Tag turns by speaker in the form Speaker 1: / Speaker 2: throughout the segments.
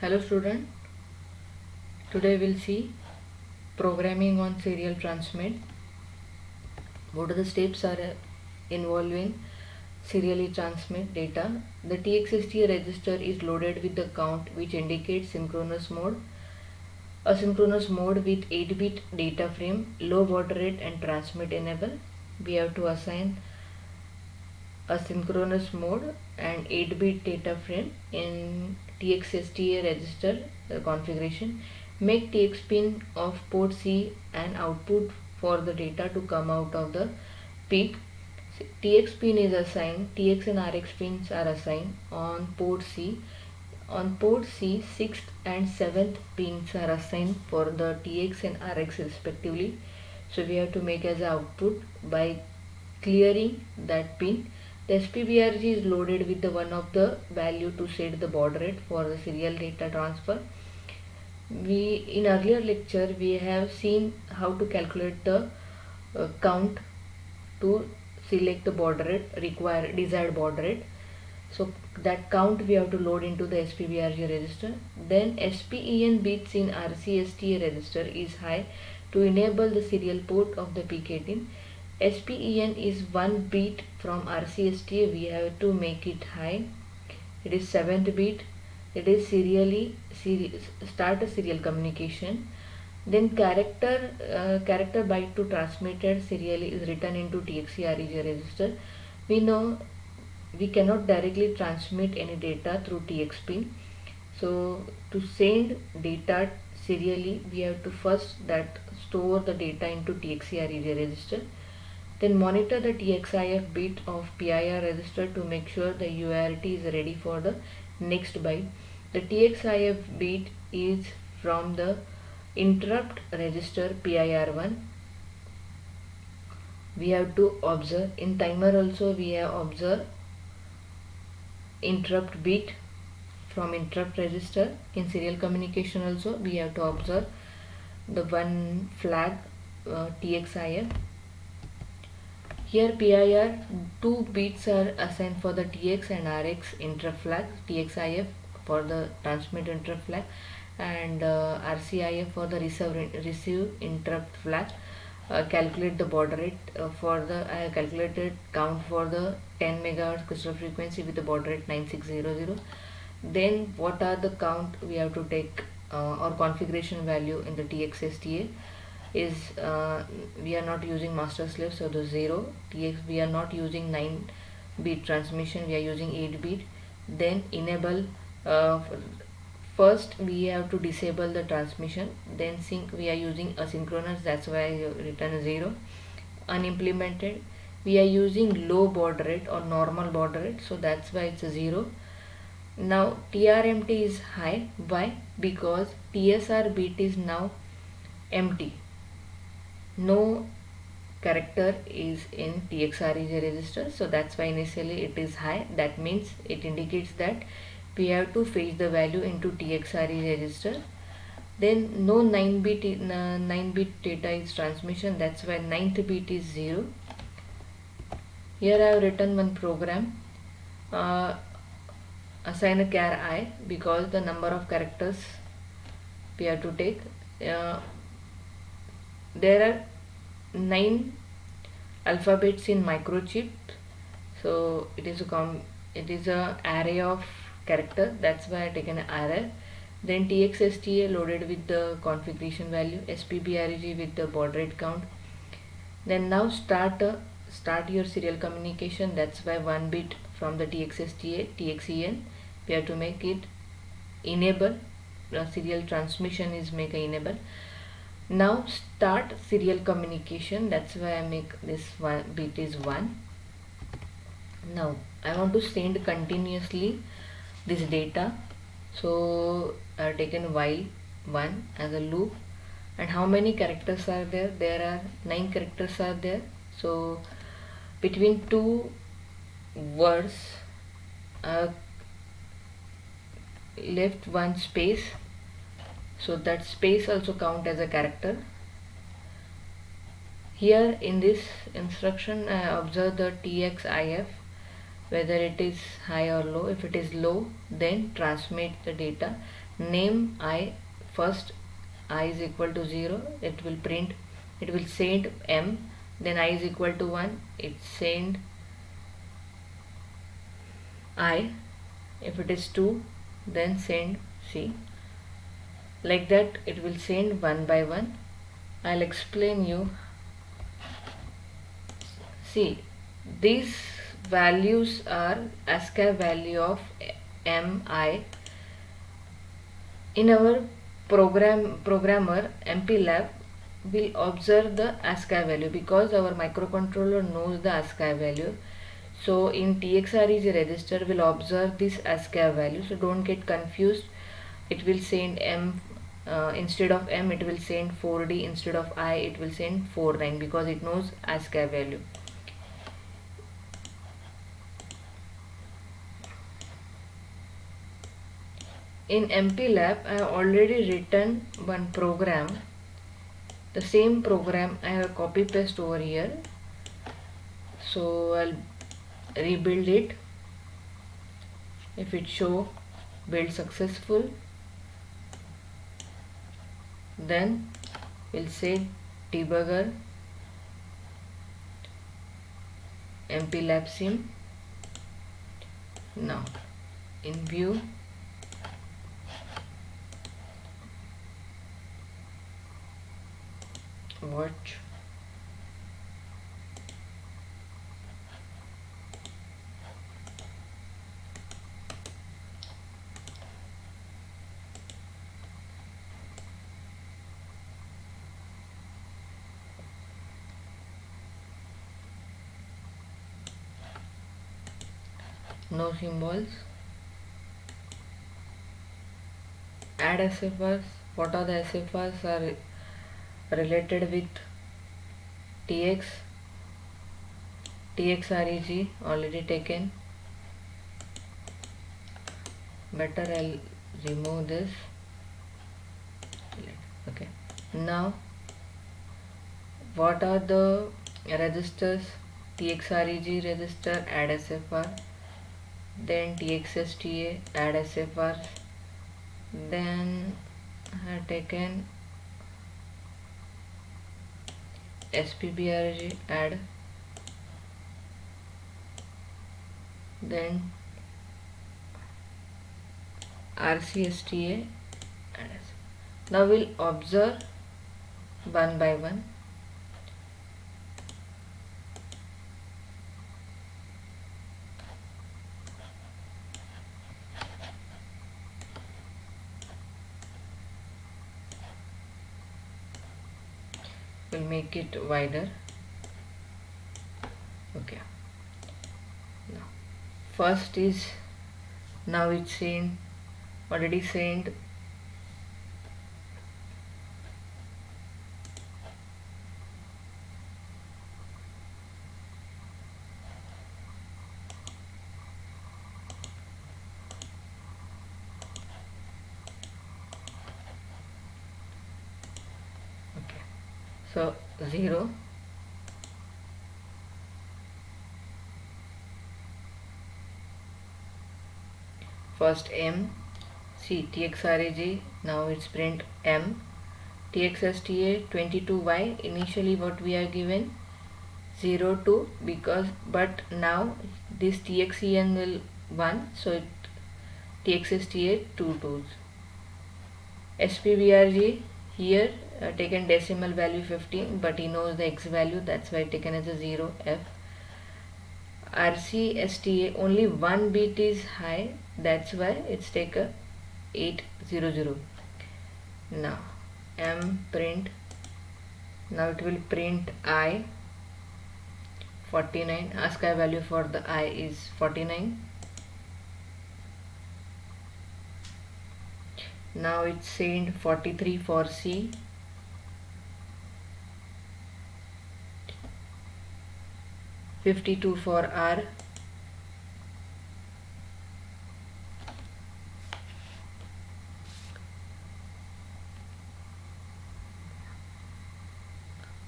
Speaker 1: Hello student, today we'll see programming on serial transmit. What are the steps are involving serially transmit data? The TXST register is loaded with the count which indicates synchronous mode. A synchronous mode with 8-bit data frame, low baud rate and transmit enable. We have to assign a synchronous mode and 8-bit data frame in TXSTA register configuration. Make TX pin of port C and output for the data to come out of the peak. TX pin is assigned, TX and RX pins are assigned on port C. On port C, 6th and 7th pins are assigned for the TX and RX respectively. So we have to make as output by clearing that pin. The SPBRG is loaded with the one of the value to set the baud rate for the serial data transfer. In earlier lecture we have seen how to calculate the count to select the baud rate, desired baud rate. So that count we have to load into the SPBRG register. Then SPEN bits in RCSTA register is high to enable the serial port of the PK18. SPEN is 1 bit from RCSTA, we have to make it high. It is 7th bit. It is start a serial communication. Then character byte to transmitted serially is written into TXC-REG register. We know we cannot directly transmit any data through TX pin. So to send data serially, we have to first store the data into TXC-REG register. Then monitor the TXIF bit of PIR register to make sure the UART is ready for the next byte. The TXIF bit is from the interrupt register PIR1. We have to observe in timer also we have observed interrupt bit from interrupt register. In serial communication also we have to observe the one flag TXIF. Here PIR 2 bits are assigned for the TX and RX interrupt flag, TXIF for the transmit interrupt flag and RCIF for the receive interrupt flag. Calculate the baud rate for the I have calculated count for the 10 MHz crystal frequency with the baud rate 9600. Then what are the count we have to take or configuration value in the TXSTA is we are not using master slave, so the 0 TX we are not using 9-bit transmission, we are using 8-bit. Then enable first we have to disable the transmission, then sync we are using asynchronous, that's why I written 0. Unimplemented we are using low baud rate or normal baud rate, so that's why it's a 0. Now TRMT is high. Why? Because TSR bit is now empty, no character is in TXREG register, so that's why initially it is high. That means it indicates that we have to fetch the value into TXREG register. Then no 9-bit data is transmission, that's why 9th bit is 0. Here I have written one program, assign a char I because the number of characters we have to take. There are 9 alphabets in microchip, so it is a array of character, that's why I taken an array. Then TXSTA loaded with the configuration value, SPBRG with the baud rate count. Then now start your serial communication, that's why 1 bit from the TXSTA TXEN we have to make it enable. Serial transmission is make a enable. Now start serial communication, that's why I make this one bit is 1. Now I want to send continuously this data, so I have taken while 1 as a loop. And how many characters are there? There are 9 characters are there, so between 2 words left one space, so that space also count as a character. Here in this instruction I observe the TXIF whether it is high or low. If it is low, then transmit the data. name I, first I is equal to 0, it will send m, then I is equal to 1, it send I, if it is 2 then send C. Like that it will send one by one. I'll explain you. See, these values are ASCII value of mi. In our programmer MPLAB will observe the ASCII value because our microcontroller knows the ASCII value. So in TXREG register will observe this ASCII value. So don't get confused. It will send M instead of M, it will send 4D, instead of I it will send 49 because it knows ASCII value. In MPLAB I have already written one program. The same program I have copy paste over here. So I'll rebuild it. If it show build successful, then we'll say debugger MPLAB sim. Now in view, watch, no symbols, add SFRs. What are the SFRs? Are related with TXREG already taken. Better I'll remove this. Okay, now what are the registers? TXREG register, add SFR, then TXSTA, add SFR, then I have taken SPBRG, add, then RCSTA, add. Now we'll observe one by one. We'll make it wider. Okay. Now first is, now it's sent, already sent so 0, first M, see TXRAG, now it's print M, TXSTA 22Y, initially what we are given 0 2, because but now this TXEN will 1, so it TXSTA 2 2s. SPBRG here taken decimal value 15, but he knows the X value, that's why taken as a 0 F. RCSTA only one bit is high, that's why it's taken 800. Now M print, now it will print I 49, ASCII value for the I is 49. Now it's send 43 for C, 52 for R,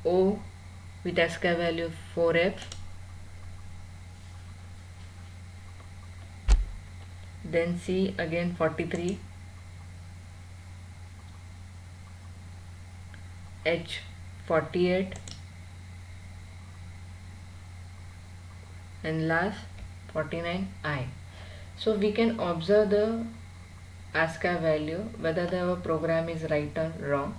Speaker 1: O with ASCII value 4F, then C again 43, H 48 and last 49I. So we can observe the ASCII value whether the program is right or wrong.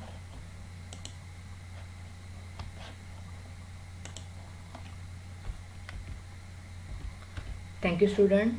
Speaker 1: Thank you, student.